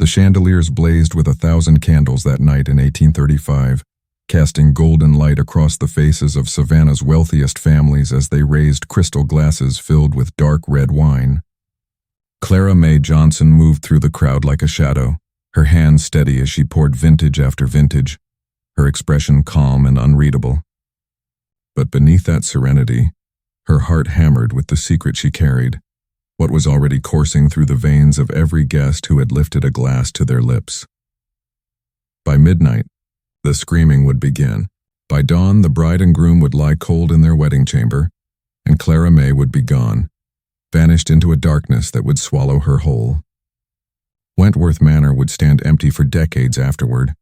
The chandeliers blazed with 1,000 candles that night in 1835, casting golden light across the faces of Savannah's wealthiest families as they raised crystal glasses filled with dark red wine. Clara May Johnson moved through the crowd like a shadow, her hands steady as she poured vintage after vintage, her expression calm and unreadable. But beneath that serenity, her heart hammered with the secret she carried, what was already coursing through the veins of every guest who had lifted a glass to their lips. By midnight, the screaming would begin. By dawn, the bride and groom would lie cold in their wedding chamber, and Clara May would be gone, vanished into a darkness that would swallow her whole. Wentworth Manor would stand empty for decades afterward,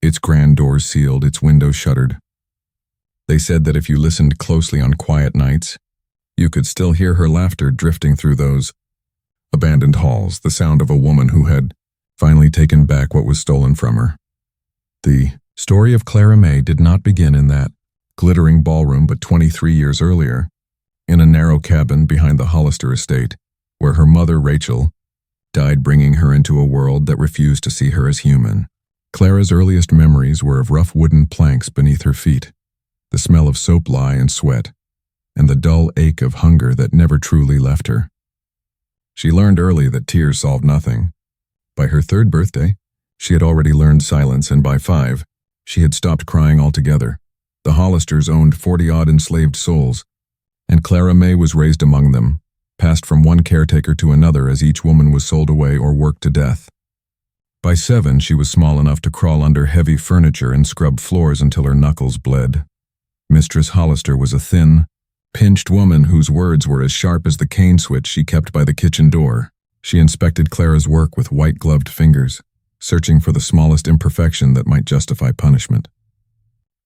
its grand doors sealed, its windows shuttered. They said that if you listened closely on quiet nights, you could still hear her laughter drifting through those abandoned halls, the sound of a woman who had finally taken back what was stolen from her. The story of Clara May did not begin in that glittering ballroom but 23 years earlier, in a narrow cabin behind the Hollister estate, where her mother, Rachel, died bringing her into a world that refused to see her as human. Clara's earliest memories were of rough wooden planks beneath her feet, the smell of soap lye and sweat, and the dull ache of hunger that never truly left her. She learned early that tears solved nothing. By her 3rd birthday, she had already learned silence, and by 5, she had stopped crying altogether. The Hollisters owned 40-odd enslaved souls, and Clara May was raised among them, passed from one caretaker to another as each woman was sold away or worked to death. By 7, she was small enough to crawl under heavy furniture and scrub floors until her knuckles bled. Mistress Hollister was a thin, pinched woman whose words were as sharp as the cane switch she kept by the kitchen door. She inspected Clara's work with white-gloved fingers, searching for the smallest imperfection that might justify punishment.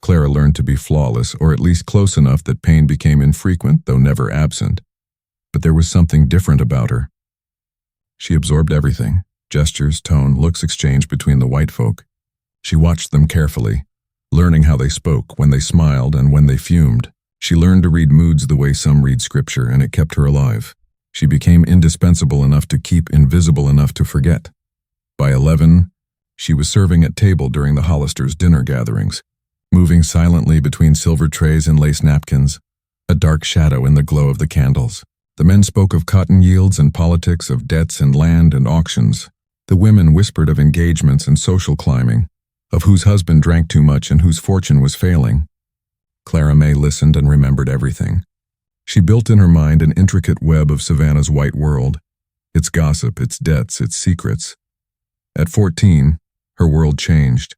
Clara learned to be flawless, or at least close enough that pain became infrequent, though never absent. But there was something different about her. She absorbed everything, gestures, tone, looks exchanged between the white folk. She watched them carefully, learning how they spoke, when they smiled, and when they fumed. She learned to read moods the way some read scripture, and it kept her alive. She became indispensable enough to keep, invisible enough to forget. By 11, she was serving at table during the Hollisters' dinner gatherings, moving silently between silver trays and lace napkins, a dark shadow in the glow of the candles. The men spoke of cotton yields and politics, of debts and land and auctions. The women whispered of engagements and social climbing, of whose husband drank too much and whose fortune was failing. Clara May listened and remembered everything. She built in her mind an intricate web of Savannah's white world, its gossip, its debts, its secrets. At 14, her world changed.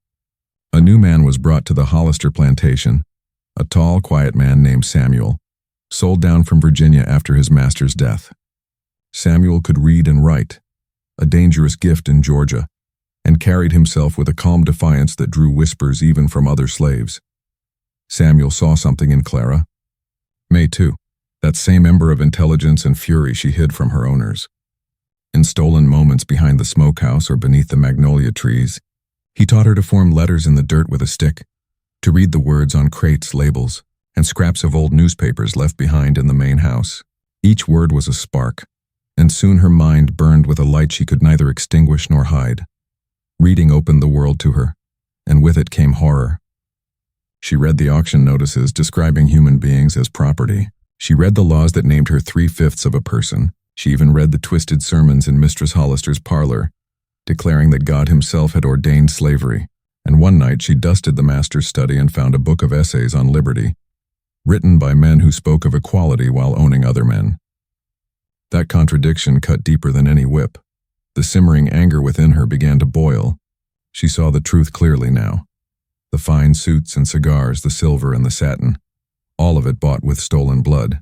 A new man was brought to the Hollister plantation, a tall, quiet man named Samuel, sold down from Virginia after his master's death. Samuel could read and write, a dangerous gift in Georgia, and carried himself with a calm defiance that drew whispers even from other slaves. Samuel saw something in Clara. May, too, that same ember of intelligence and fury she hid from her owners. In stolen moments behind the smokehouse or beneath the magnolia trees, he taught her to form letters in the dirt with a stick, to read the words on crates, labels, and scraps of old newspapers left behind in the main house. Each word was a spark, and soon her mind burned with a light she could neither extinguish nor hide. Reading opened the world to her, and with it came horror. She read the auction notices describing human beings as property. She read the laws that named her 3/5 of a person. She even read the twisted sermons in Mistress Hollister's parlor, declaring that God himself had ordained slavery. And one night she dusted the master's study and found a book of essays on liberty, written by men who spoke of equality while owning other men. That contradiction cut deeper than any whip. The simmering anger within her began to boil. She saw the truth clearly now. The fine suits and cigars, the silver and the satin, all of it bought with stolen blood.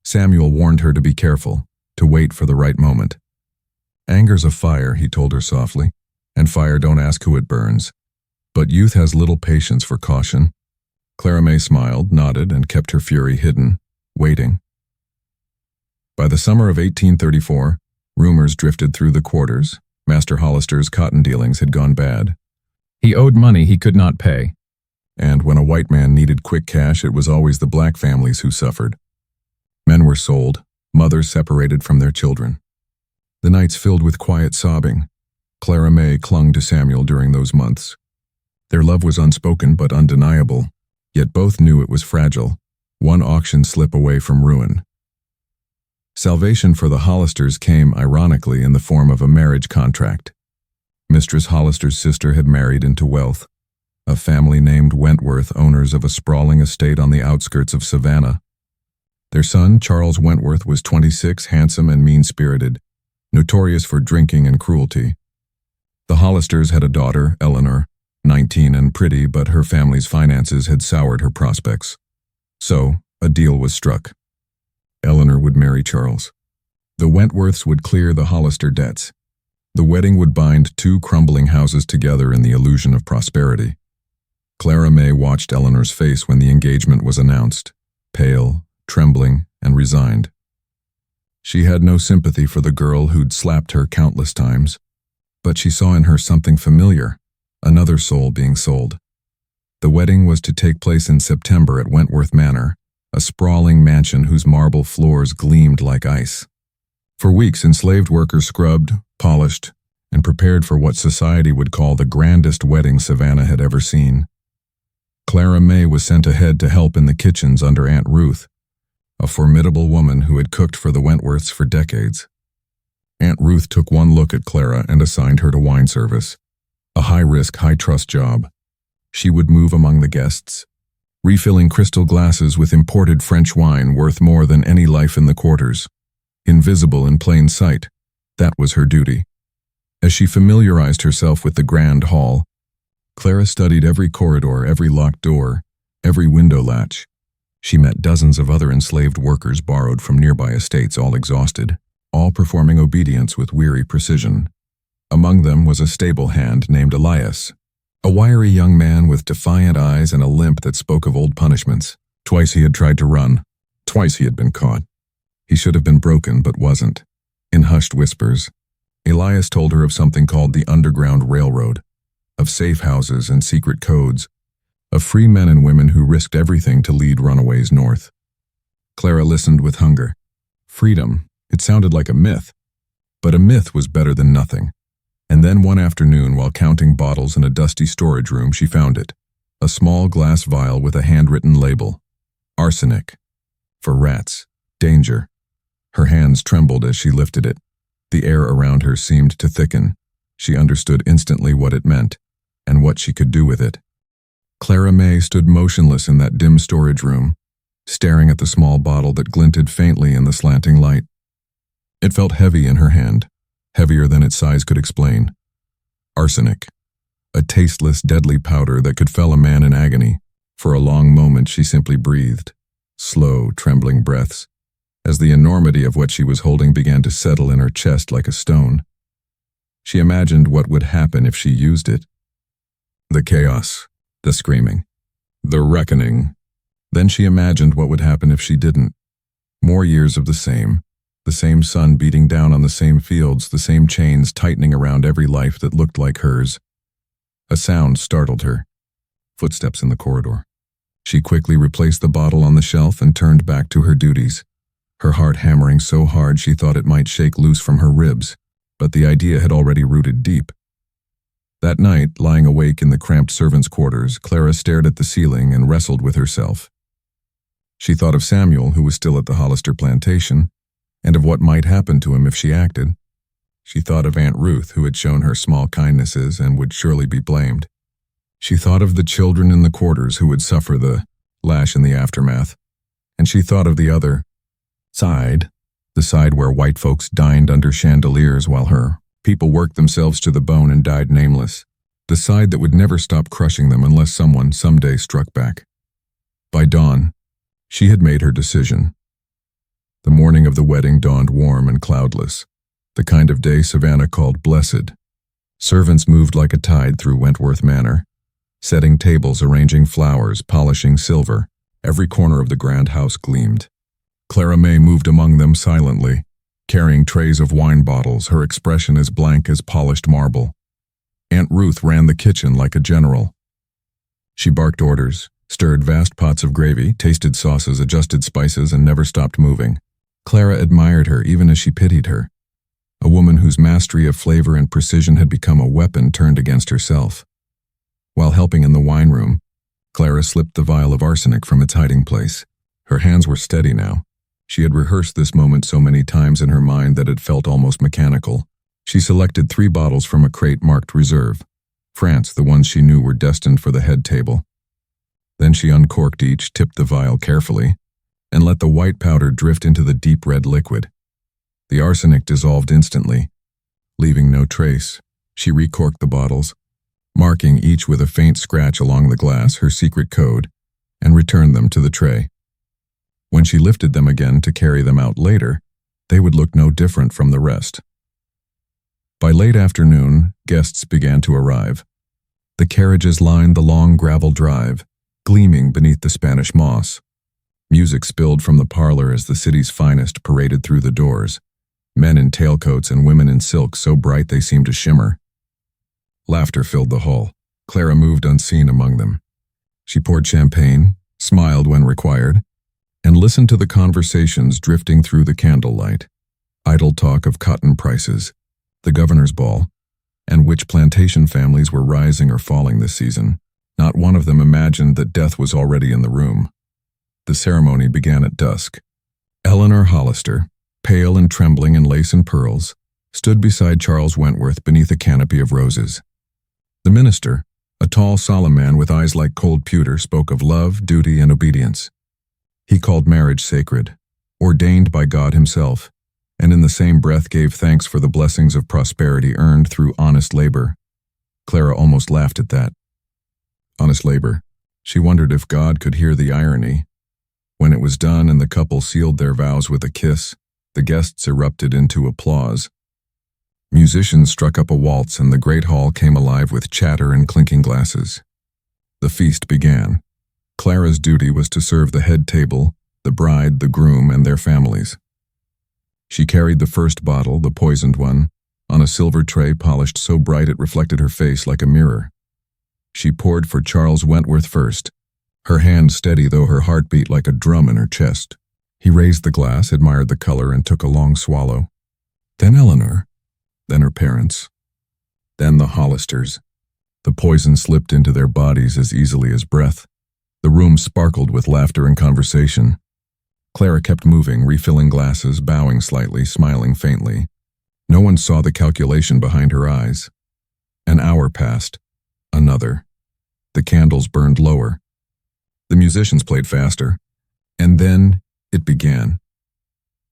Samuel warned her to be careful, to wait for the right moment. Anger's a fire, he told her softly, and fire don't ask who it burns. But youth has little patience for caution. Clara May smiled, nodded, and kept her fury hidden, waiting. By the summer of 1834, rumors drifted through the quarters. Master Hollister's cotton dealings had gone bad. He owed money he could not pay. And when a white man needed quick cash, it was always the black families who suffered. Men were sold, mothers separated from their children. The nights filled with quiet sobbing, Clara May clung to Samuel during those months. Their love was unspoken but undeniable, yet both knew it was fragile, one auction slip away from ruin. Salvation for the Hollisters came, ironically, in the form of a marriage contract. Mistress Hollister's sister had married into wealth, a family named Wentworth, owners of a sprawling estate on the outskirts of Savannah. Their son, Charles Wentworth, was 26, handsome and mean-spirited, notorious for drinking and cruelty. The Hollisters had a daughter, Eleanor, 19 and pretty, but her family's finances had soured her prospects. So, a deal was struck. Eleanor would marry Charles. The Wentworths would clear the Hollister debts. The wedding would bind two crumbling houses together in the illusion of prosperity. Clara May watched Eleanor's face when the engagement was announced, pale, trembling, and resigned. She had no sympathy for the girl who'd slapped her countless times, but she saw in her something familiar, another soul being sold. The wedding was to take place in September at Wentworth Manor, a sprawling mansion whose marble floors gleamed like ice. For weeks, enslaved workers scrubbed, polished, and prepared for what society would call the grandest wedding Savannah had ever seen. Clara May was sent ahead to help in the kitchens under Aunt Ruth, a formidable woman who had cooked for the Wentworths for decades. Aunt Ruth took one look at Clara and assigned her to wine service, a high-risk, high-trust job. She would move among the guests, refilling crystal glasses with imported French wine worth more than any life in the quarters. Invisible in plain sight, that was her duty. As she familiarized herself with the grand hall, Clara studied every corridor, every locked door, every window latch. She met dozens of other enslaved workers borrowed from nearby estates, all exhausted, all performing obedience with weary precision. Among them was a stable hand named Elias, a wiry young man with defiant eyes and a limp that spoke of old punishments. Twice he had tried to run. Twice he had been caught. He should have been broken, but wasn't. In hushed whispers, Elias told her of something called the Underground Railroad, of safe houses and secret codes, of free men and women who risked everything to lead runaways north. Clara listened with hunger. Freedom, it sounded like a myth. But a myth was better than nothing. And then one afternoon, while counting bottles in a dusty storage room, she found it. A small glass vial with a handwritten label. Arsenic. For rats. Danger. Her hands trembled as she lifted it. The air around her seemed to thicken. She understood instantly what it meant, and what she could do with it. Clara May stood motionless in that dim storage room, staring at the small bottle that glinted faintly in the slanting light. It felt heavy in her hand, heavier than its size could explain. Arsenic. A tasteless, deadly powder that could fell a man in agony. For a long moment she simply breathed, slow, trembling breaths, as the enormity of what she was holding began to settle in her chest like a stone. She imagined what would happen if she used it. The chaos, the screaming, the reckoning. Then she imagined what would happen if she didn't. More years of the same sun beating down on the same fields, the same chains tightening around every life that looked like hers. A sound startled her. Footsteps in the corridor. She quickly replaced the bottle on the shelf and turned back to her duties, her heart hammering so hard she thought it might shake loose from her ribs, but the idea had already rooted deep. That night, lying awake in the cramped servants' quarters, Clara stared at the ceiling and wrestled with herself. She thought of Samuel, who was still at the Hollister plantation, and of what might happen to him if she acted. She thought of Aunt Ruth, who had shown her small kindnesses and would surely be blamed. She thought of the children in the quarters who would suffer the lash in the aftermath. And she thought of the other side, the side where white folks dined under chandeliers while her people worked themselves to the bone and died nameless, the side that would never stop crushing them unless someone someday struck back. By dawn, she had made her decision. The morning of the wedding dawned warm and cloudless, the kind of day Savannah called blessed. Servants moved like a tide through Wentworth Manor, setting tables, arranging flowers, polishing silver. Every corner of the grand house gleamed. Clara May moved among them silently, carrying trays of wine bottles, her expression as blank as polished marble. Aunt Ruth ran the kitchen like a general. She barked orders, stirred vast pots of gravy, tasted sauces, adjusted spices, and never stopped moving. Clara admired her even as she pitied her. a woman whose mastery of flavor and precision had become a weapon turned against herself. While helping in the wine room, Clara slipped the vial of arsenic from its hiding place. Her hands were steady now. She had rehearsed this moment so many times in her mind that it felt almost mechanical. She selected 3 bottles from a crate marked Reserve, France, the ones she knew were destined for the head table. Then she uncorked each, tipped the vial carefully, and let the white powder drift into the deep red liquid. The arsenic dissolved instantly, leaving no trace. She recorked the bottles, marking each with a faint scratch along the glass her secret code, and returned them to the tray. When she lifted them again to carry them out later, they would look no different from the rest. By late afternoon, guests began to arrive. The carriages lined the long gravel drive, gleaming beneath the Spanish moss. Music spilled from the parlor as the city's finest paraded through the doors, men in tailcoats and women in silk so bright they seemed to shimmer. Laughter filled the hall. Clara moved unseen among them. She poured champagne, smiled when required, and listened to the conversations drifting through the candlelight. Idle talk of cotton prices, the governor's ball, and which plantation families were rising or falling this season. Not one of them imagined that death was already in the room. The ceremony began at dusk. Eleanor Hollister, pale and trembling in lace and pearls, stood beside Charles Wentworth beneath a canopy of roses. The minister, a tall, solemn man with eyes like cold pewter, spoke of love, duty, and obedience. He called marriage sacred, ordained by God himself, and in the same breath gave thanks for the blessings of prosperity earned through honest labor. Clara almost laughed at that. Honest labor. She wondered if God could hear the irony. When it was done and the couple sealed their vows with a kiss, the guests erupted into applause. Musicians struck up a waltz and the great hall came alive with chatter and clinking glasses. The feast began. Clara's duty was to serve the head table, the bride, the groom, and their families. She carried the first bottle, the poisoned one, on a silver tray polished so bright it reflected her face like a mirror. She poured for Charles Wentworth first, her hand steady though her heart beat like a drum in her chest. He raised the glass, admired the color, and took a long swallow. Then Eleanor, then her parents, then the Hollisters. The poison slipped into their bodies as easily as breath. The room sparkled with laughter and conversation. Clara kept moving, refilling glasses, bowing slightly, smiling faintly. No one saw the calculation behind her eyes. An hour passed. Another. The candles burned lower. The musicians played faster. And then it began.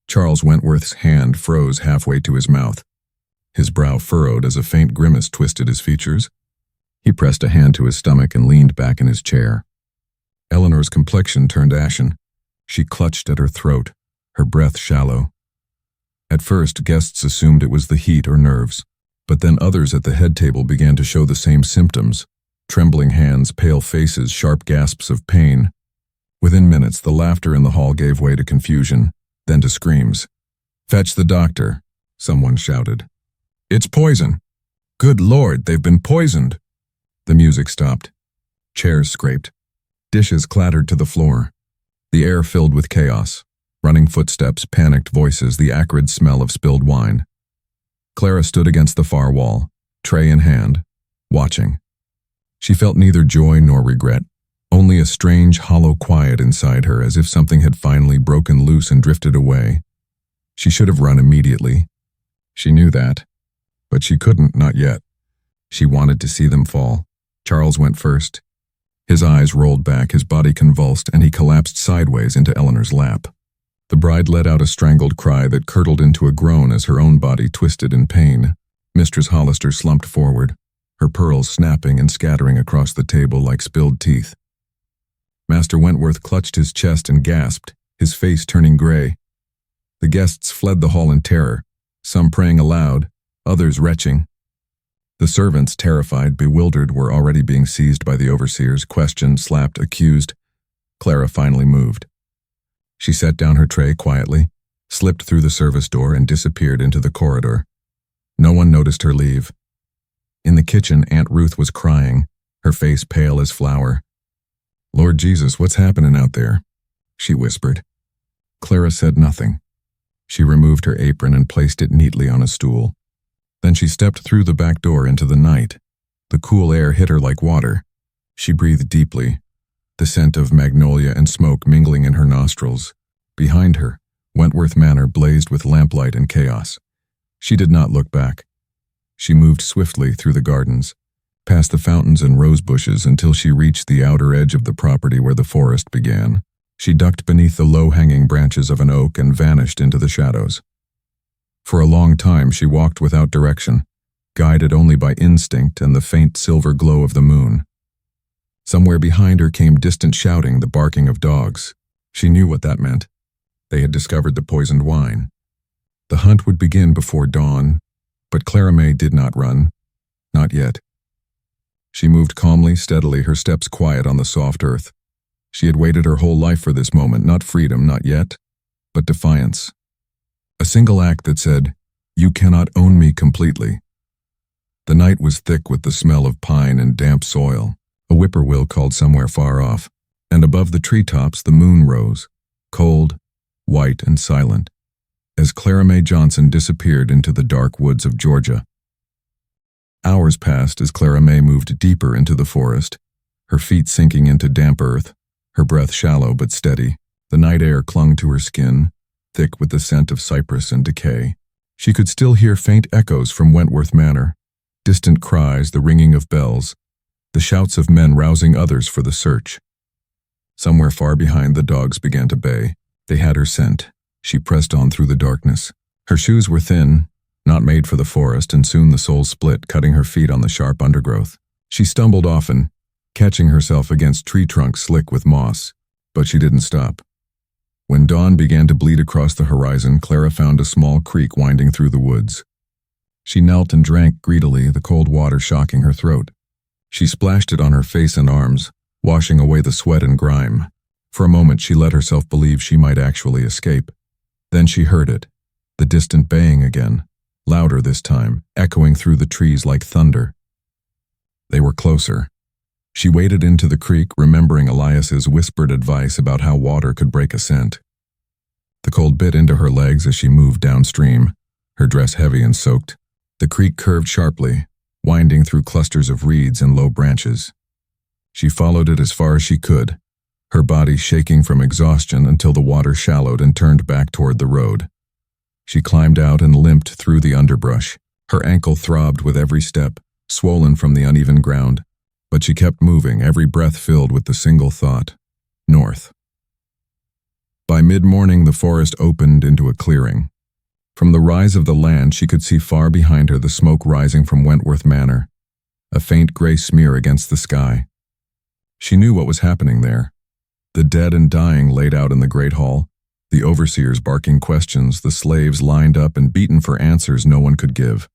Charles Wentworth's hand froze halfway to his mouth. His brow furrowed as a faint grimace twisted his features. He pressed a hand to his stomach and leaned back in his chair. Eleanor's complexion turned ashen. She clutched at her throat, her breath shallow. At first, guests assumed it was the heat or nerves, but then others at the head table began to show the same symptoms: trembling hands, pale faces, sharp gasps of pain. Within minutes, the laughter in the hall gave way to confusion, then to screams. "Fetch the doctor," someone shouted. "It's poison! Good Lord, they've been poisoned!" The music stopped. Chairs scraped. Dishes clattered to the floor. The air filled with chaos. Running footsteps, panicked voices, the acrid smell of spilled wine. Clara stood against the far wall, tray in hand, watching. She felt neither joy nor regret, only a strange, hollow quiet inside her, as if something had finally broken loose and drifted away. She should have run immediately. She knew that, but she couldn't, not yet. She wanted to see them fall. Charles went first. His eyes rolled back, his body convulsed, and he collapsed sideways into Eleanor's lap. The bride let out a strangled cry that curdled into a groan as her own body twisted in pain. Mistress Hollister slumped forward, her pearls snapping and scattering across the table like spilled teeth. Master Wentworth clutched his chest and gasped, his face turning gray. The guests fled the hall in terror, some praying aloud, others retching. The servants, terrified, bewildered, were already being seized by the overseers, questioned, slapped, accused. Clara finally moved. She set down her tray quietly, slipped through the service door, and disappeared into the corridor. No one noticed her leave. In the kitchen, Aunt Ruth was crying, her face pale as flour. "Lord Jesus, what's happening out there?" she whispered. Clara said nothing. She removed her apron and placed it neatly on a stool. Then she stepped through the back door into the night. The cool air hit her like water. She breathed deeply, the scent of magnolia and smoke mingling in her nostrils. Behind her, Wentworth Manor blazed with lamplight and chaos. She did not look back. She moved swiftly through the gardens, past the fountains and rose bushes until she reached the outer edge of the property where the forest began. She ducked beneath the low-hanging branches of an oak and vanished into the shadows. For a long time she walked without direction, guided only by instinct and the faint silver glow of the moon. Somewhere behind her came distant shouting, the barking of dogs. She knew what that meant. They had discovered the poisoned wine. The hunt would begin before dawn, but Clara May did not run. Not yet. She moved calmly, steadily, her steps quiet on the soft earth. She had waited her whole life for this moment, not freedom, not yet, but defiance. A single act that said, "You cannot own me completely." The night was thick with the smell of pine and damp soil. A whippoorwill called somewhere far off, and above the treetops the moon rose, cold, white, and silent, as Clara May Johnson disappeared into the dark woods of Georgia. Hours passed as Clara May moved deeper into the forest, her feet sinking into damp earth, her breath shallow but steady. The night air clung to her skin, thick with the scent of cypress and decay. She could still hear faint echoes from Wentworth Manor, distant cries, the ringing of bells, the shouts of men rousing others for the search. Somewhere far behind, the dogs began to bay. They had her scent. She pressed on through the darkness. Her shoes were thin, not made for the forest, and soon the sole split, cutting her feet on the sharp undergrowth. She stumbled often, catching herself against tree trunks slick with moss, but she didn't stop. When dawn began to bleed across the horizon, Clara found a small creek winding through the woods. She knelt and drank greedily, the cold water shocking her throat. She splashed it on her face and arms, washing away the sweat and grime. For a moment she let herself believe she might actually escape. Then she heard it, the distant baying again, louder this time, echoing through the trees like thunder. They were closer. She waded into the creek, remembering Elias's whispered advice about how water could break a scent. The cold bit into her legs as she moved downstream, her dress heavy and soaked. The creek curved sharply, winding through clusters of reeds and low branches. She followed it as far as she could, her body shaking from exhaustion until the water shallowed and turned back toward the road. She climbed out and limped through the underbrush. Her ankle throbbed with every step, swollen from the uneven ground, but she kept moving, every breath filled with the single thought: north. By mid-morning, the forest opened into a clearing. From the rise of the land, she could see far behind her the smoke rising from Wentworth Manor, a faint gray smear against the sky. She knew what was happening there. The dead and dying laid out in the great hall, the overseers barking questions, the slaves lined up and beaten for answers no one could give.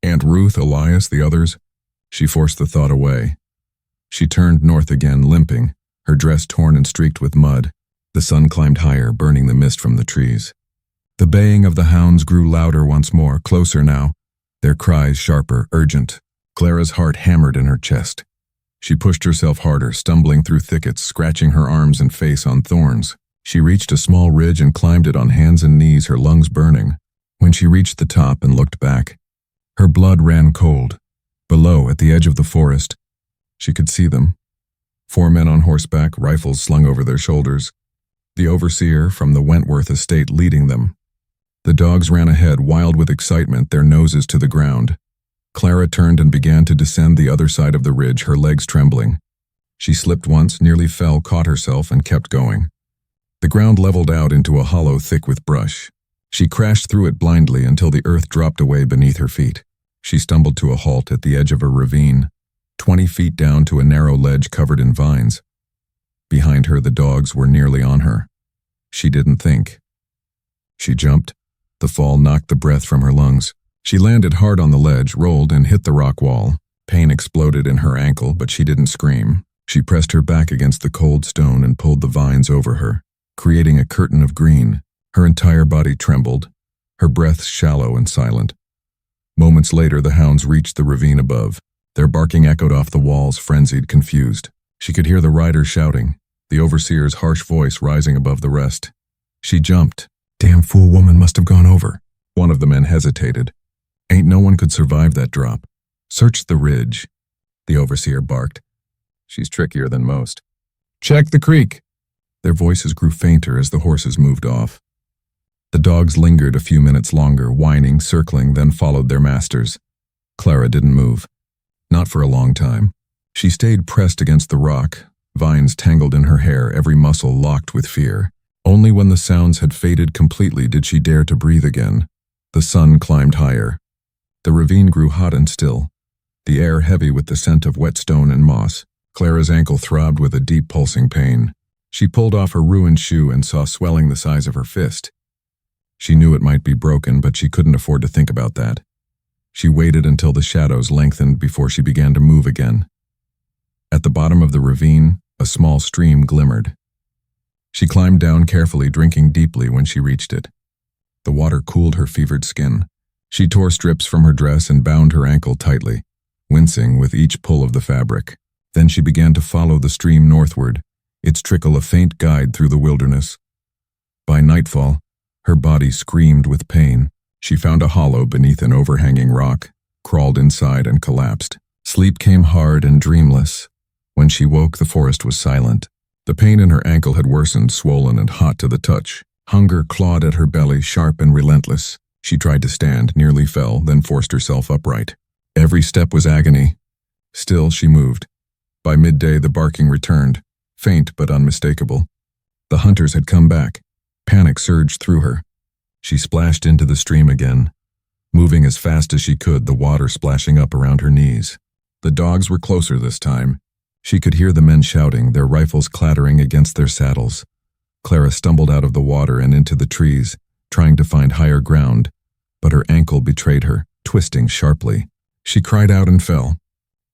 Aunt Ruth, Elias, the others? She forced the thought away. She turned north again, limping, her dress torn and streaked with mud. The sun climbed higher, burning the mist from the trees. The baying of the hounds grew louder once more, closer now, their cries sharper, urgent. Clara's heart hammered in her chest. She pushed herself harder, stumbling through thickets, scratching her arms and face on thorns. She reached a small ridge and climbed it on hands and knees, her lungs burning. When she reached the top and looked back, her blood ran cold. Below, at the edge of the forest, she could see them. 4 men on horseback, rifles slung over their shoulders. The overseer from the Wentworth estate leading them. The dogs ran ahead, wild with excitement, their noses to the ground. Clara turned and began to descend the other side of the ridge, her legs trembling. She slipped once, nearly fell, caught herself, and kept going. The ground leveled out into a hollow thick with brush. She crashed through it blindly until the earth dropped away beneath her feet. She stumbled to a halt at the edge of a ravine, 20 feet down to a narrow ledge covered in vines. Behind her, the dogs were nearly on her. She didn't think. She jumped. The fall knocked the breath from her lungs. She landed hard on the ledge, rolled, and hit the rock wall. Pain exploded in her ankle, but she didn't scream. She pressed her back against the cold stone and pulled the vines over her, creating a curtain of green. Her entire body trembled, her breath shallow and silent. Moments later, the hounds reached the ravine above. Their barking echoed off the walls, frenzied, confused. She could hear the riders shouting, the overseer's harsh voice rising above the rest. She jumped, Damn fool woman must have gone over. One of the men hesitated. Ain't no one could survive that drop. Search the ridge, the overseer barked. She's trickier than most. Check the creek. Their voices grew fainter as the horses moved off. The dogs lingered a few minutes longer, whining, circling, then followed their masters. Clara didn't move. Not for a long time. She stayed pressed against the rock, vines tangled in her hair, every muscle locked with fear. Only when the sounds had faded completely did she dare to breathe again. The sun climbed higher. The ravine grew hot and still, the air heavy with the scent of wet stone and moss. Clara's ankle throbbed with a deep pulsing pain. She pulled off her ruined shoe and saw swelling the size of her fist. She knew it might be broken, but she couldn't afford to think about that. She waited until the shadows lengthened before she began to move again. At the bottom of the ravine, a small stream glimmered. She climbed down carefully, drinking deeply when she reached it. The water cooled her fevered skin. She tore strips from her dress and bound her ankle tightly, wincing with each pull of the fabric. Then she began to follow the stream northward, its trickle a faint guide through the wilderness. By nightfall, her body screamed with pain. She found a hollow beneath an overhanging rock, crawled inside and collapsed. Sleep came hard and dreamless. When she woke, the forest was silent. The pain in her ankle had worsened, swollen and hot to the touch. Hunger clawed at her belly, sharp and relentless. She tried to stand, nearly fell, then forced herself upright. Every step was agony. Still, she moved. By midday, the barking returned, faint but unmistakable. The hunters had come back. Panic surged through her. She splashed into the stream again, moving as fast as she could, the water splashing up around her knees. The dogs were closer this time. She could hear the men shouting, their rifles clattering against their saddles. Clara stumbled out of the water and into the trees, trying to find higher ground, but her ankle betrayed her, twisting sharply. She cried out and fell.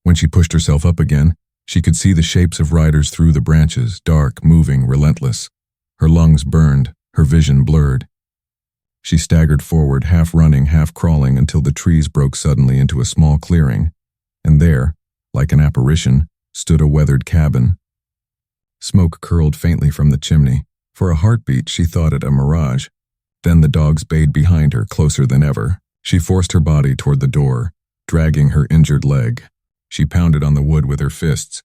When she pushed herself up again, she could see the shapes of riders through the branches, dark, moving, relentless. Her lungs burned, her vision blurred. She staggered forward, half running, half crawling, until the trees broke suddenly into a small clearing, and there, like an apparition, stood a weathered cabin. Smoke curled faintly from the chimney. For a heartbeat, she thought it a mirage. Then the dogs bayed behind her, closer than ever. She forced her body toward the door, dragging her injured leg. She pounded on the wood with her fists.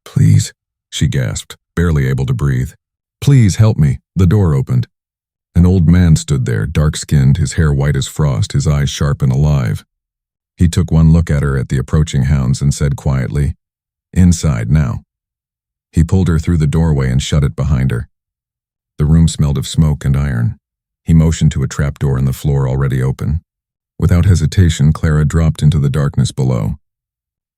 "Please," she gasped, barely able to breathe. "Please help me." The door opened. An old man stood there, dark-skinned, his hair white as frost, his eyes sharp and alive. He took one look at her at the approaching hounds and said quietly, "Inside now." He pulled her through the doorway and shut it behind her. The room smelled of smoke and iron. He motioned to a trapdoor in the floor already open. Without hesitation, Clara dropped into the darkness below.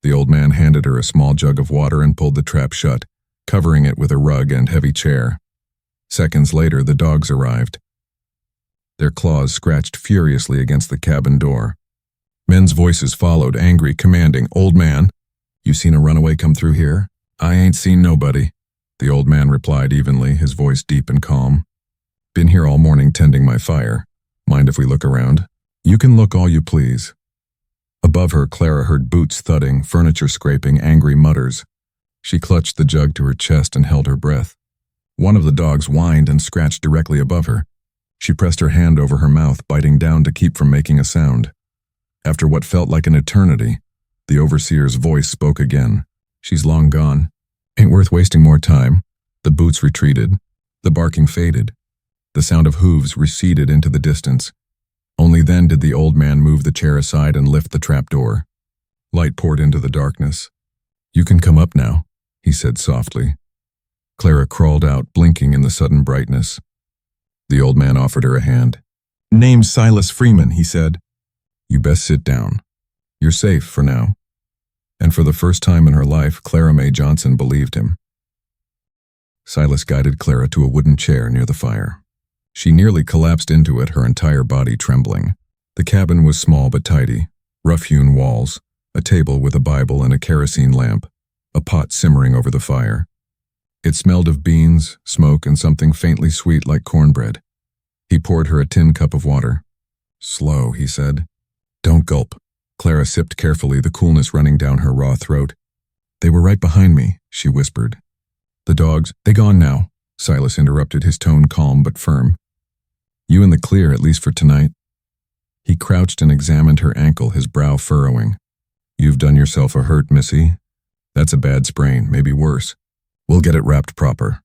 The old man handed her a small jug of water and pulled the trap shut, covering it with a rug and heavy chair. Seconds later, the dogs arrived. Their claws scratched furiously against the cabin door. Men's voices followed, angry, commanding. "Old man, you seen a runaway come through here?" "I ain't seen nobody," the old man replied evenly, his voice deep and calm. "Been here all morning tending my fire. Mind if we look around?" "You can look all you please." Above her, Clara heard boots thudding, furniture scraping, angry mutters. She clutched the jug to her chest and held her breath. One of the dogs whined and scratched directly above her. She pressed her hand over her mouth, biting down to keep from making a sound. After what felt like an eternity, the overseer's voice spoke again. "She's long gone. Ain't worth wasting more time." The boots retreated. The barking faded. The sound of hooves receded into the distance. Only then did the old man move the chair aside and lift the trapdoor. Light poured into the darkness. "You can come up now," he said softly. Clara crawled out, blinking in the sudden brightness. The old man offered her a hand. "Name's Silas Freeman," he said. "You best sit down. You're safe for now." And for the first time in her life, Clara Mae Johnson believed him. Silas guided Clara to a wooden chair near the fire. She nearly collapsed into it, her entire body trembling. The cabin was small but tidy. Rough-hewn walls, a table with a Bible and a kerosene lamp, a pot simmering over the fire. It smelled of beans, smoke, and something faintly sweet like cornbread. He poured her a tin cup of water. "Slow," he said. "Don't gulp." Clara sipped carefully, the coolness running down her raw throat. "They were right behind me," she whispered. "The dogs, they gone now," Silas interrupted, his tone calm but firm. You in the clear, at least for tonight." He crouched and examined her ankle, his brow furrowing. "You've done yourself a hurt, missy. That's a bad sprain, maybe worse. We'll get it wrapped proper."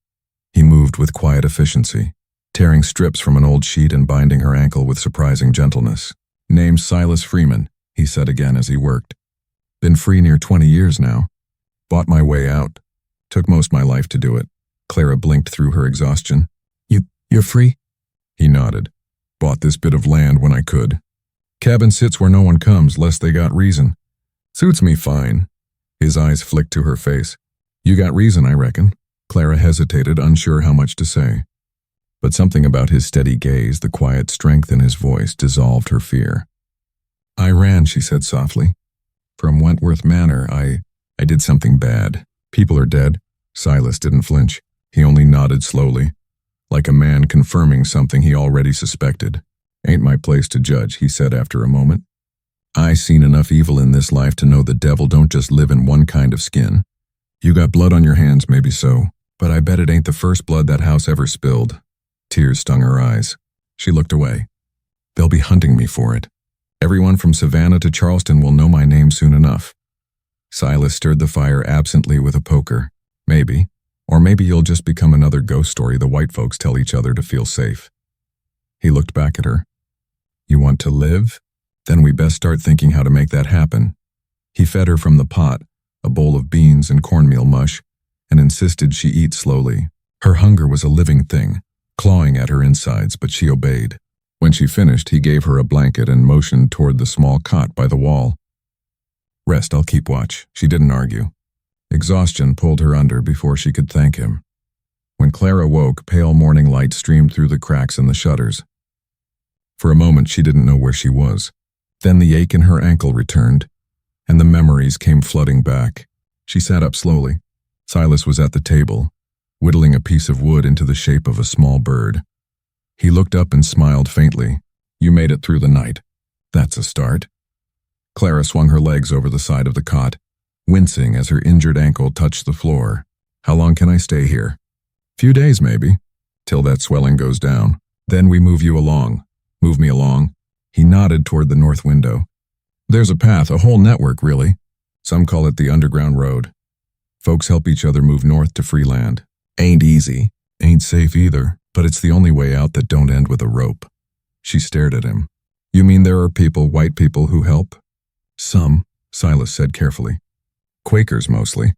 He moved with quiet efficiency, tearing strips from an old sheet and binding her ankle with surprising gentleness. "Name's Silas Freeman," he said again as he worked. "Been free near 20 years now. Bought my way out. Took most my life to do it." Clara blinked through her exhaustion. You're free?" He nodded. "Bought this bit of land when I could. Cabin sits where no one comes, lest they got reason. Suits me fine." His eyes flicked to her face. "You got reason, I reckon." Clara hesitated, unsure how much to say. But something about his steady gaze, the quiet strength in his voice, dissolved her fear. "I ran," she said softly. "From Wentworth Manor, I did something bad. People are dead." Silas didn't flinch. He only nodded slowly, like a man confirming something he already suspected. "Ain't my place to judge," he said after a moment. "I seen enough evil in this life to know the devil don't just live in one kind of skin. You got blood on your hands, maybe so, but I bet it ain't the first blood that house ever spilled." Tears stung her eyes. She looked away. "They'll be hunting me for it. Everyone from Savannah to Charleston will know my name soon enough." Silas stirred the fire absently with a poker. "Maybe. Or maybe you'll just become another ghost story the white folks tell each other to feel safe." He looked back at her. "You want to live? Then we best start thinking how to make that happen." He fed her from the pot, a bowl of beans and cornmeal mush, and insisted she eat slowly. Her hunger was a living thing, clawing at her insides, but she obeyed. When she finished, he gave her a blanket and motioned toward the small cot by the wall. "Rest, I'll keep watch." She didn't argue. Exhaustion pulled her under before she could thank him. When Clara woke, pale morning light streamed through the cracks in the shutters. For a moment, she didn't know where she was. Then the ache in her ankle returned, and the memories came flooding back. She sat up slowly. Silas was at the table, whittling a piece of wood into the shape of a small bird. He looked up and smiled faintly. "You made it through the night. That's a start." Clara swung her legs over the side of the cot, wincing as her injured ankle touched the floor. "How long can I stay here?" "Few days, maybe, till that swelling goes down. Then we move you along." "Move me along?" He nodded toward the north window. "There's a path, a whole network, really. Some call it the Underground Road. Folks help each other move north to free land. Ain't easy, ain't safe either, but it's the only way out that don't end with a rope." She stared at him. "You mean there are people, white people, who help?" "Some," Silas said carefully. "Quakers mostly.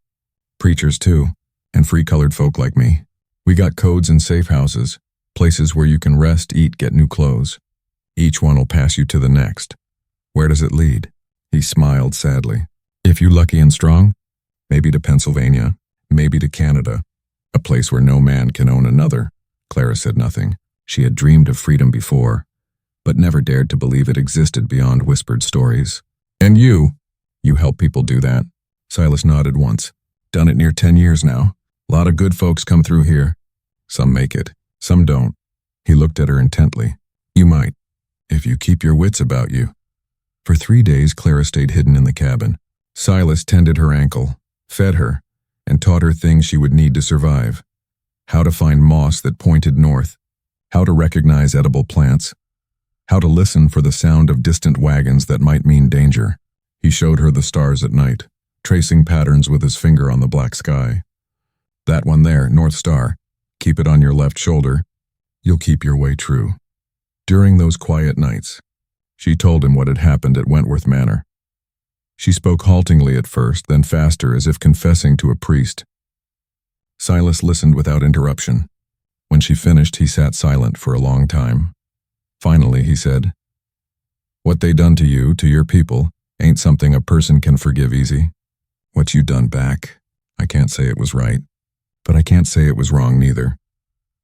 Preachers too, and free-colored folk like me. We got codes and safe houses, places where you can rest, eat, get new clothes. Each one will pass you to the next. Where does it lead?" He smiled sadly. "If you lucky and strong, maybe to Pennsylvania, maybe to Canada, a place where no man can own another." Clara said nothing. She had dreamed of freedom before, but never dared to believe it existed beyond whispered stories. "And you help people do that?" Silas nodded once. "Done it near 10 years now. Lot of good folks come through here. Some make it, some don't." He looked at her intently. "You might, if you keep your wits about you." For 3 days, Clara stayed hidden in the cabin. Silas tended her ankle, fed her, and taught her things she would need to survive. How to find moss that pointed north, how to recognize edible plants, how to listen for the sound of distant wagons that might mean danger. He showed her the stars at night, tracing patterns with his finger on the black sky. "That one there, North Star. Keep it on your left shoulder. You'll keep your way true." During those quiet nights, she told him what had happened at Wentworth Manor. She spoke haltingly at first, then faster, as if confessing to a priest. Silas listened without interruption. When she finished, he sat silent for a long time. Finally, he said, "What they done to you, to your people, ain't something a person can forgive easy. What you done back, I can't say it was right, but I can't say it was wrong neither."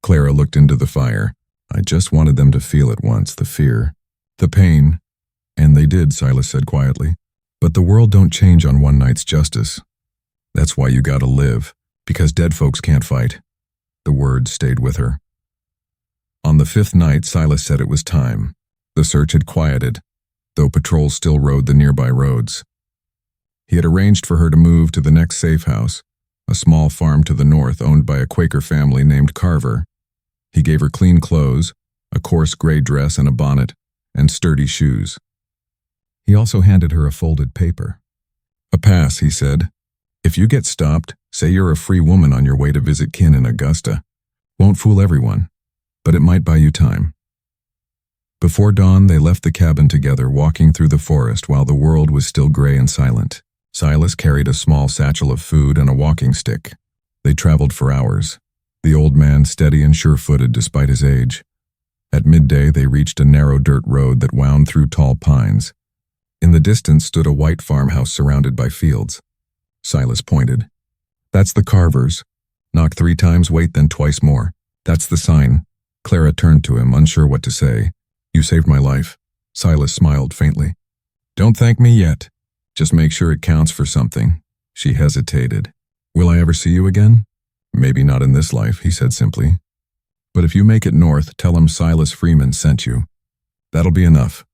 Clara looked into the fire. "I just wanted them to feel it once, the fear, the pain." "And they did," Silas said quietly. "But the world don't change on one night's justice. That's why you gotta live, because dead folks can't fight." The words stayed with her. On the 5th night, Silas said it was time. The search had quieted, though patrols still rode the nearby roads. He had arranged for her to move to the next safe house, a small farm to the north owned by a Quaker family named Carver. He gave her clean clothes, a coarse gray dress and a bonnet, and sturdy shoes. He also handed her a folded paper. "A pass," he said. "If you get stopped, say you're a free woman on your way to visit kin in Augusta. Won't fool everyone, but it might buy you time." Before dawn, they left the cabin together, walking through the forest while the world was still gray and silent. Silas carried a small satchel of food and a walking stick. They traveled for hours, the old man steady and sure-footed despite his age. At midday, they reached a narrow dirt road that wound through tall pines. In the distance stood a white farmhouse surrounded by fields. Silas pointed. "That's the Carvers. Knock 3 times, wait, then twice more. That's the sign." Clara turned to him, unsure what to say. "You saved my life." Silas smiled faintly. "Don't thank me yet. Just make sure it counts for something." She hesitated. "Will I ever see you again?" "Maybe not in this life," he said simply. "But if you make it north, tell him Silas Freeman sent you. That'll be enough."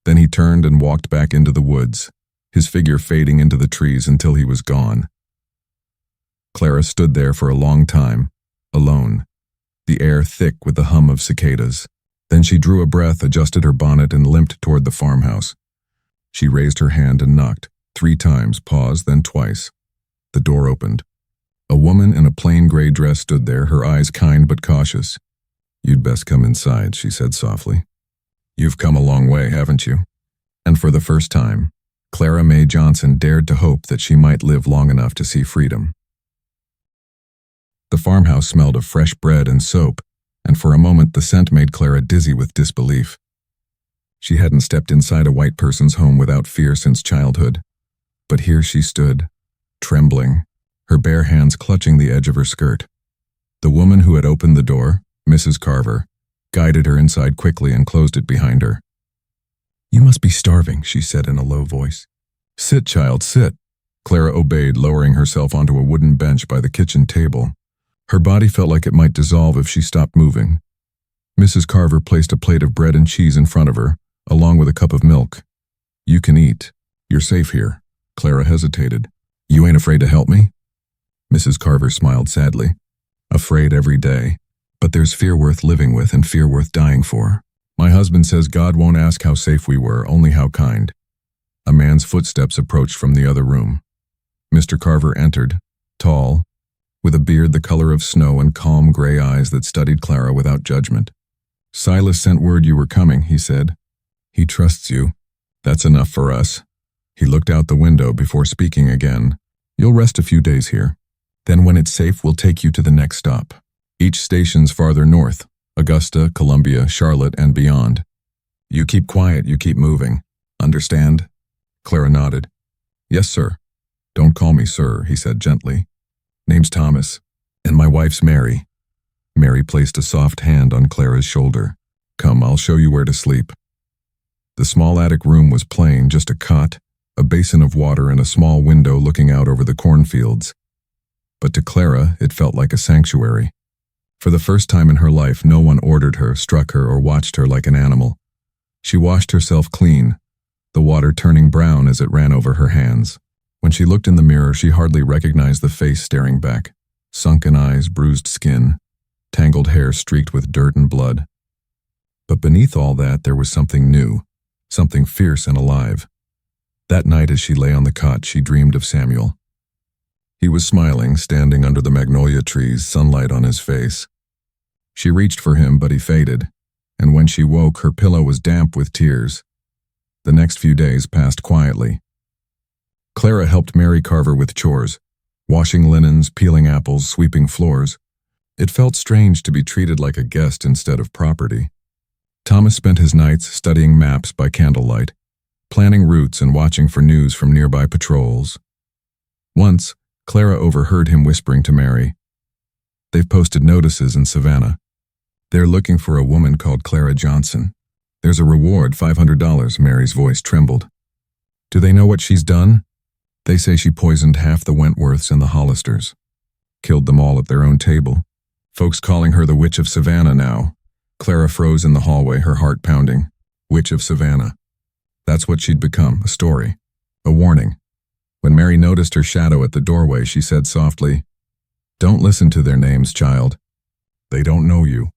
Then he turned and walked back into the woods, his figure fading into the trees until he was gone. Clara stood there for a long time, alone, the air thick with the hum of cicadas. Then she drew a breath, adjusted her bonnet, and limped toward the farmhouse. She raised her hand and knocked, 3 times, paused, then twice. The door opened. A woman in a plain gray dress stood there, her eyes kind but cautious. "You'd best come inside," she said softly. "You've come a long way, haven't you?" And for the first time, Clara Mae Johnson dared to hope that she might live long enough to see freedom. The farmhouse smelled of fresh bread and soap, and for a moment the scent made Clara dizzy with disbelief. She hadn't stepped inside a white person's home without fear since childhood. But here she stood, trembling, her bare hands clutching the edge of her skirt. The woman who had opened the door, Mrs. Carver, guided her inside quickly and closed it behind her. "You must be starving," she said in a low voice. "Sit, child, sit." Clara obeyed, lowering herself onto a wooden bench by the kitchen table. Her body felt like it might dissolve if she stopped moving. Mrs. Carver placed a plate of bread and cheese in front of her, along with a cup of milk. "You can eat. You're safe here." Clara hesitated. "You ain't afraid to help me?" Mrs. Carver smiled sadly. "Afraid every day. But there's fear worth living with and fear worth dying for. My husband says God won't ask how safe we were, only how kind." A man's footsteps approached from the other room. Mr. Carver entered, tall, with a beard the color of snow and calm gray eyes that studied Clara without judgment. "Silas sent word you were coming," he said. "He trusts you. That's enough for us." He looked out the window before speaking again. "You'll rest a few days here. Then when it's safe, we'll take you to the next stop. Each station's farther north, Augusta, Columbia, Charlotte, and beyond. You keep quiet, you keep moving. Understand?" Clara nodded. "Yes, sir." "Don't call me sir," he said gently. "Name's Thomas, and my wife's Mary." Mary placed a soft hand on Clara's shoulder. "Come, I'll show you where to sleep." The small attic room was plain, just a cot, a basin of water, and a small window looking out over the cornfields. But to Clara, it felt like a sanctuary. For the first time in her life, no one ordered her, struck her, or watched her like an animal. She washed herself clean, the water turning brown as it ran over her hands. When she looked in the mirror, she hardly recognized the face staring back. Sunken eyes, bruised skin, tangled hair streaked with dirt and blood. But beneath all that, there was something new, something fierce and alive. That night as she lay on the cot, she dreamed of Samuel. He was smiling, standing under the magnolia trees, sunlight on his face. She reached for him, but he faded, and when she woke, her pillow was damp with tears. The next few days passed quietly. Clara helped Mary Carver with chores, washing linens, peeling apples, sweeping floors. It felt strange to be treated like a guest instead of property. Thomas spent his nights studying maps by candlelight, planning routes and watching for news from nearby patrols. Once, Clara overheard him whispering to Mary, "They've posted notices in Savannah. They're looking for a woman called Clara Johnson. There's a reward, $500, Mary's voice trembled. "Do they know what she's done?" "They say she poisoned half the Wentworths and the Hollisters. Killed them all at their own table. Folks calling her the Witch of Savannah now." Clara froze in the hallway, her heart pounding. Witch of Savannah. That's what she'd become, a story, a warning. When Mary noticed her shadow at the doorway, she said softly, "Don't listen to their names, child. They don't know you.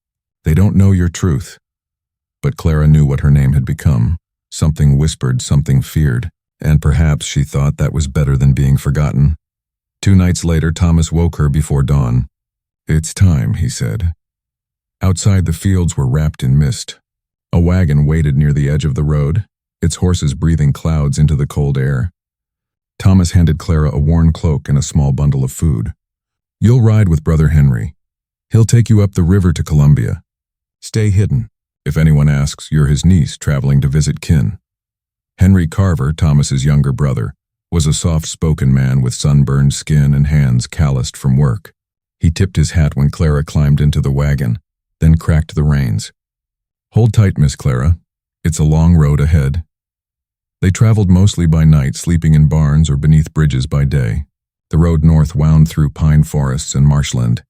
They don't know your truth." But Clara knew what her name had become. Something whispered, something feared, and perhaps she thought that was better than being forgotten. 2 nights later, Thomas woke her before dawn. "It's time," he said. Outside, the fields were wrapped in mist. A wagon waited near the edge of the road, its horses breathing clouds into the cold air. Thomas handed Clara a worn cloak and a small bundle of food. "You'll ride with Brother Henry. He'll take you up the river to Columbia. Stay hidden. If anyone asks, you're his niece traveling to visit kin." Henry Carver, Thomas's younger brother, was a soft-spoken man with sunburned skin and hands calloused from work. He tipped his hat when Clara climbed into the wagon, then cracked the reins. "Hold tight, Miss Clara. It's a long road ahead." They traveled mostly by night, sleeping in barns or beneath bridges by day. The road north wound through pine forests and marshland,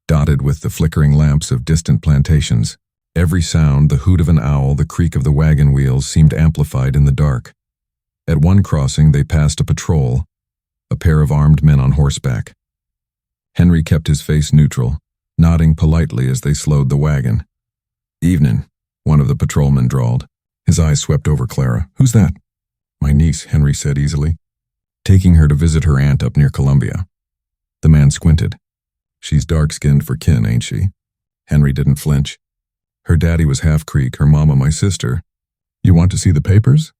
dotted with the flickering lamps of distant plantations. Every sound, the hoot of an owl, the creak of the wagon wheels, seemed amplified in the dark. At one crossing, they passed a patrol, a pair of armed men on horseback. Henry kept his face neutral, nodding politely as they slowed the wagon. "Evening," one of the patrolmen drawled. His eyes swept over Clara. "Who's that?" "My niece," Henry said easily. "Taking her to visit her aunt up near Columbia." The man squinted. "She's dark-skinned for kin, ain't she?" Henry didn't flinch. "Her daddy was half-Creek, her mama my sister. You want to see the papers?"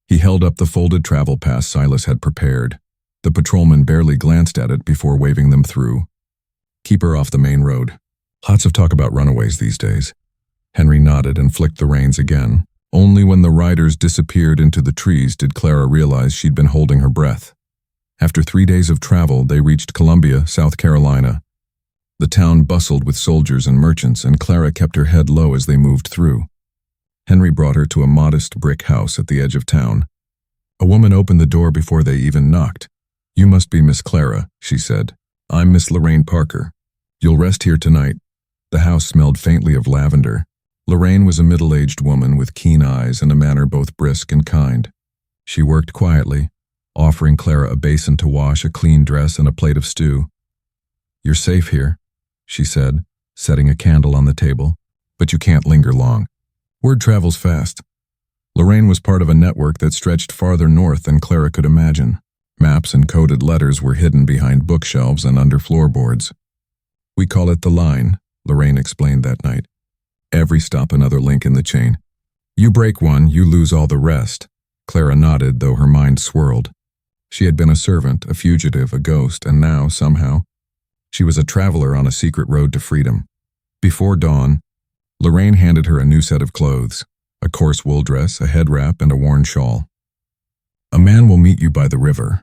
He held up the folded travel pass Silas had prepared. The patrolman barely glanced at it before waving them through. "Keep her off the main road. Lots of talk about runaways these days." Henry nodded and flicked the reins again. Only when the riders disappeared into the trees did Clara realize she'd been holding her breath. After 3 days of travel, they reached Columbia, South Carolina. The town bustled with soldiers and merchants, and Clara kept her head low as they moved through. Henry brought her to a modest brick house at the edge of town. A woman opened the door before they even knocked. "You must be Miss Clara," she said. "I'm Miss Lorraine Parker. You'll rest here tonight." The house smelled faintly of lavender. Lorraine was a middle-aged woman with keen eyes and a manner both brisk and kind. She worked quietly, offering Clara a basin to wash, a clean dress, and a plate of stew. "You're safe here," she said, setting a candle on the table, "but you can't linger long. Word travels fast." Lorraine was part of a network that stretched farther north than Clara could imagine. Maps and coded letters were hidden behind bookshelves and under floorboards. "We call it the line," Lorraine explained that night. "Every stop another link in the chain. You break one, you lose all the rest." Clara nodded, though her mind swirled. She had been a servant, a fugitive, a ghost, and now, somehow, she was a traveler on a secret road to freedom. Before dawn, Lorraine handed her a new set of clothes, a coarse wool dress, a head wrap, and a worn shawl. "A man will meet you by the river.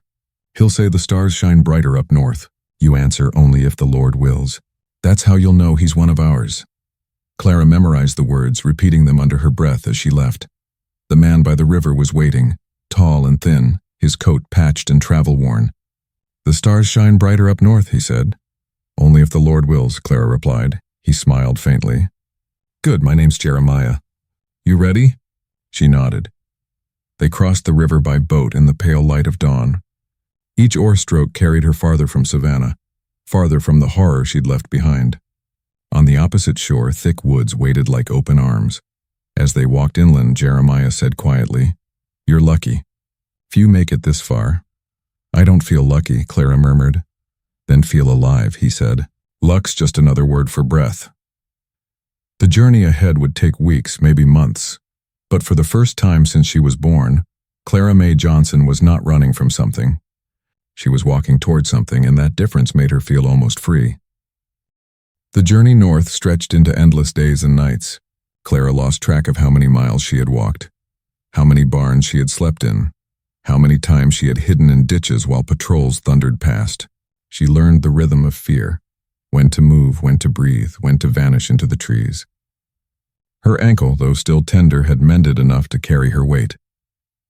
He'll say the stars shine brighter up north. You answer only if the Lord wills. That's how you'll know he's one of ours." Clara memorized the words, repeating them under her breath as she left. The man by the river was waiting, tall and thin, his coat patched and travel-worn. "The stars shine brighter up north," he said. "Only if the Lord wills," Clara replied. He smiled faintly. "Good, my name's Jeremiah. You ready?" She nodded. They crossed the river by boat in the pale light of dawn. Each oar stroke carried her farther from Savannah, farther from the horror she'd left behind. On the opposite shore, thick woods waited like open arms. As they walked inland, Jeremiah said quietly, "You're lucky. Few make it this far." "I don't feel lucky," Clara murmured. "Then feel alive," he said. "Luck's just another word for breath." The journey ahead would take weeks, maybe months. But for the first time since she was born, Clara Mae Johnson was not running from something. She was walking toward something, and that difference made her feel almost free. The journey north stretched into endless days and nights. Clara lost track of how many miles she had walked, how many barns she had slept in, how many times she had hidden in ditches while patrols thundered past. She learned the rhythm of fear, when to move, when to breathe, when to vanish into the trees. Her ankle, though still tender, had mended enough to carry her weight.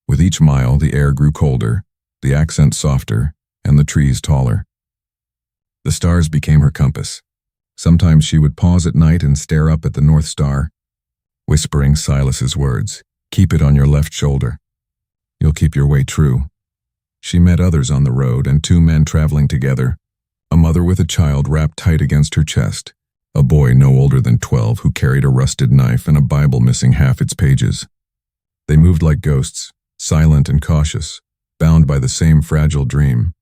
With each mile, the air grew colder, the accent softer, and the trees taller. The stars became her compass. Sometimes she would pause at night and stare up at the North Star, whispering Silas's words, "Keep it on your left shoulder. You'll keep your way true." She met others on the road, and 2 men traveling together, a mother with a child wrapped tight against her chest, a boy no older than 12 who carried a rusted knife and a Bible missing half its pages. They moved like ghosts, silent and cautious, bound by the same fragile dream.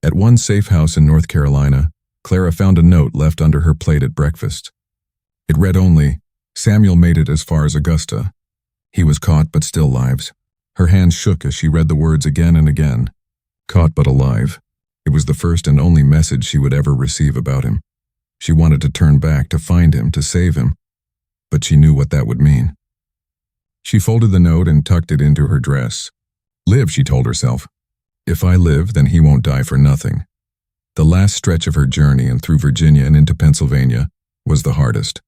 At one safe house in North Carolina, Clara found a note left under her plate at breakfast. It read only, "Samuel made it as far as Augusta. He was caught but still lives." Her hands shook as she read the words again and again. Caught but alive. It was the first and only message she would ever receive about him. She wanted to turn back, to find him, to save him, but she knew what that would mean. She folded the note and tucked it into her dress. Live, she told herself. If I live, then he won't die for nothing. The last stretch of her journey and through Virginia and into Pennsylvania was the hardest.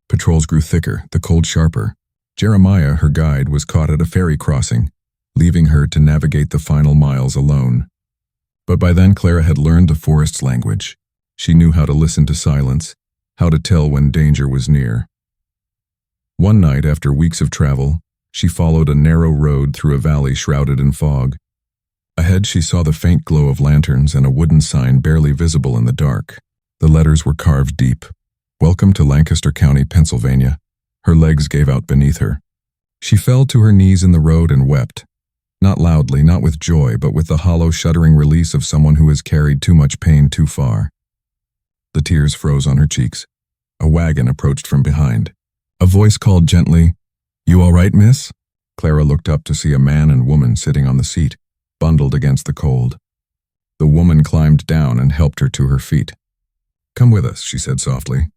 Patrols grew thicker, the cold sharper. Jeremiah, her guide, was caught at a ferry crossing, leaving her to navigate the final miles alone. But by then Clara had learned the forest's language. She knew how to listen to silence, how to tell when danger was near. One night, after weeks of travel, she followed a narrow road through a valley shrouded in fog. Ahead she saw the faint glow of lanterns and a wooden sign barely visible in the dark. The letters were carved deep. "Welcome to Lancaster County, Pennsylvania." Her legs gave out beneath her. She fell to her knees in the road and wept. Not loudly, not with joy, but with the hollow, shuddering release of someone who has carried too much pain too far. The tears froze on her cheeks. A wagon approached from behind. A voice called gently, "You all right, miss?" Clara looked up to see a man and woman sitting on the seat, bundled against the cold. The woman climbed down and helped her to her feet. "Come with us," she said softly.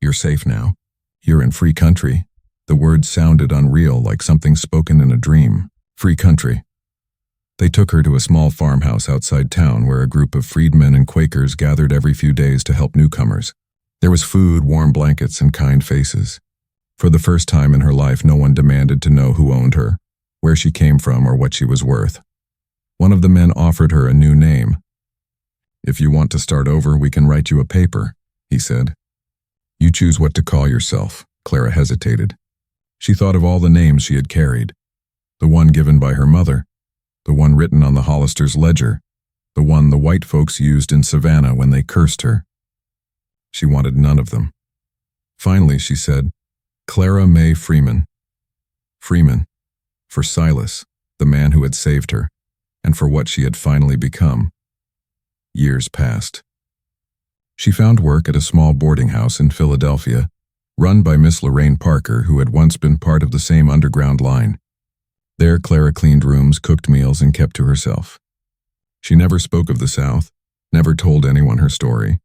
"You're safe now. You're in free country." The words sounded unreal, like something spoken in a dream. Free country. They took her to a small farmhouse outside town where a group of freedmen and Quakers gathered every few days to help newcomers. There was food, warm blankets, and kind faces. For the first time in her life, no one demanded to know who owned her, where she came from, or what she was worth. One of the men offered her a new name. "If you want to start over, we can write you a paper," he said. "You choose what to call yourself." Clara hesitated. She thought of all the names she had carried. The one given by her mother, the one written on the Hollister's ledger, the one the white folks used in Savannah when they cursed her. She wanted none of them. Finally, she said, "Clara May Freeman." Freeman, for Silas, the man who had saved her, and for what she had finally become. Years passed. She found work at a small boarding house in Philadelphia, run by Miss Lorraine Parker, who had once been part of the same underground line. There, Clara cleaned rooms, cooked meals, and kept to herself. She never spoke of the South, never told anyone her story.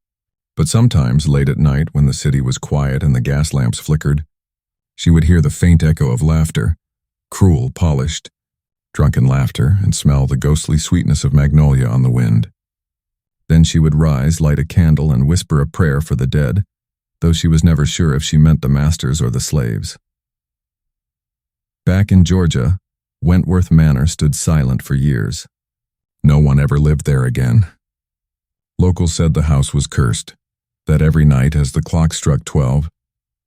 But sometimes, late at night, when the city was quiet and the gas lamps flickered, she would hear the faint echo of laughter, cruel, polished, drunken laughter, and smell the ghostly sweetness of magnolia on the wind. Then she would rise, light a candle, and whisper a prayer for the dead, though she was never sure if she meant the masters or the slaves. Back in Georgia, Wentworth Manor stood silent for years. No one ever lived there again. Locals said the house was cursed, that every night as the clock struck 12,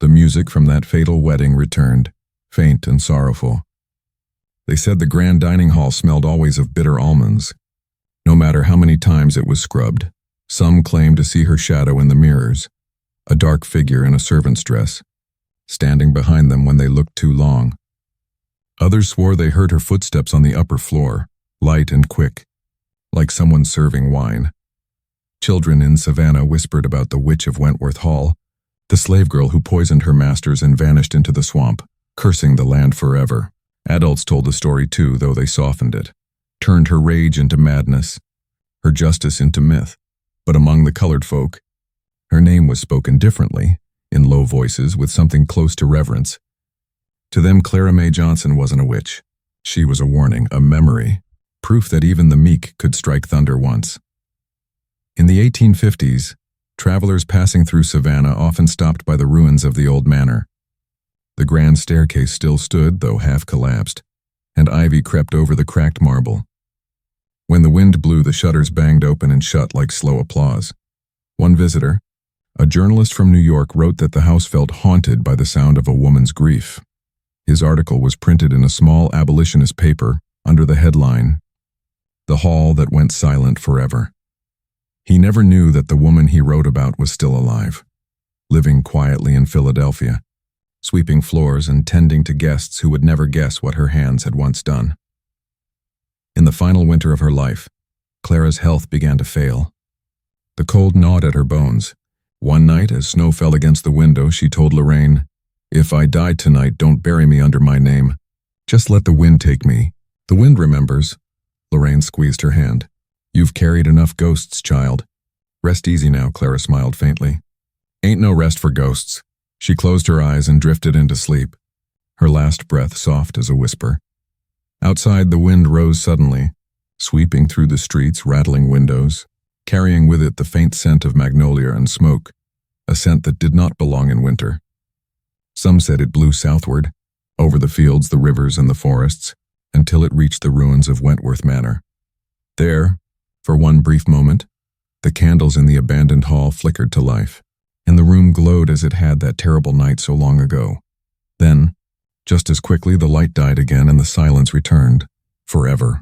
the music from that fatal wedding returned, faint and sorrowful. They said the grand dining hall smelled always of bitter almonds, no matter how many times it was scrubbed. Some claimed to see her shadow in the mirrors, a dark figure in a servant's dress, standing behind them when they looked too long. Others swore they heard her footsteps on the upper floor, light and quick, like someone serving wine. Children in Savannah whispered about the witch of Wentworth Hall, the slave girl who poisoned her masters and vanished into the swamp, cursing the land forever. Adults told the story too, though they softened it, turned her rage into madness, her justice into myth. But among the colored folk, her name was spoken differently, in low voices with something close to reverence. To them, Clara May Johnson wasn't a witch. She was a warning, a memory, proof that even the meek could strike thunder once. In the 1850s, travelers passing through Savannah often stopped by the ruins of the old manor. The grand staircase still stood, though half collapsed, and ivy crept over the cracked marble. When the wind blew, the shutters banged open and shut like slow applause. One visitor, a journalist from New York, wrote that the house felt haunted by the sound of a woman's grief. His article was printed in a small abolitionist paper under the headline, "The Hall That Went Silent Forever." He never knew that the woman he wrote about was still alive. living quietly in Philadelphia, sweeping floors and tending to guests who would never guess what her hands had once done. In the final winter of her life, Clara's health began to fail. The cold gnawed at her bones. One night, as snow fell against the window, she told Lorraine, "If I die tonight, don't bury me under my name. Just let the wind take me. The wind remembers." Lorraine squeezed her hand. "You've carried enough ghosts, child. Rest easy now," Clara smiled faintly. "Ain't no rest for ghosts." She closed her eyes and drifted into sleep, her last breath soft as a whisper. Outside, the wind rose suddenly, sweeping through the streets, rattling windows, carrying with it the faint scent of magnolia and smoke, a scent that did not belong in winter. Some said it blew southward, over the fields, the rivers, and the forests, until it reached the ruins of Wentworth Manor. There, for one brief moment, the candles in the abandoned hall flickered to life, and the room glowed as it had that terrible night so long ago. Then, just as quickly, the light died again and the silence returned, forever.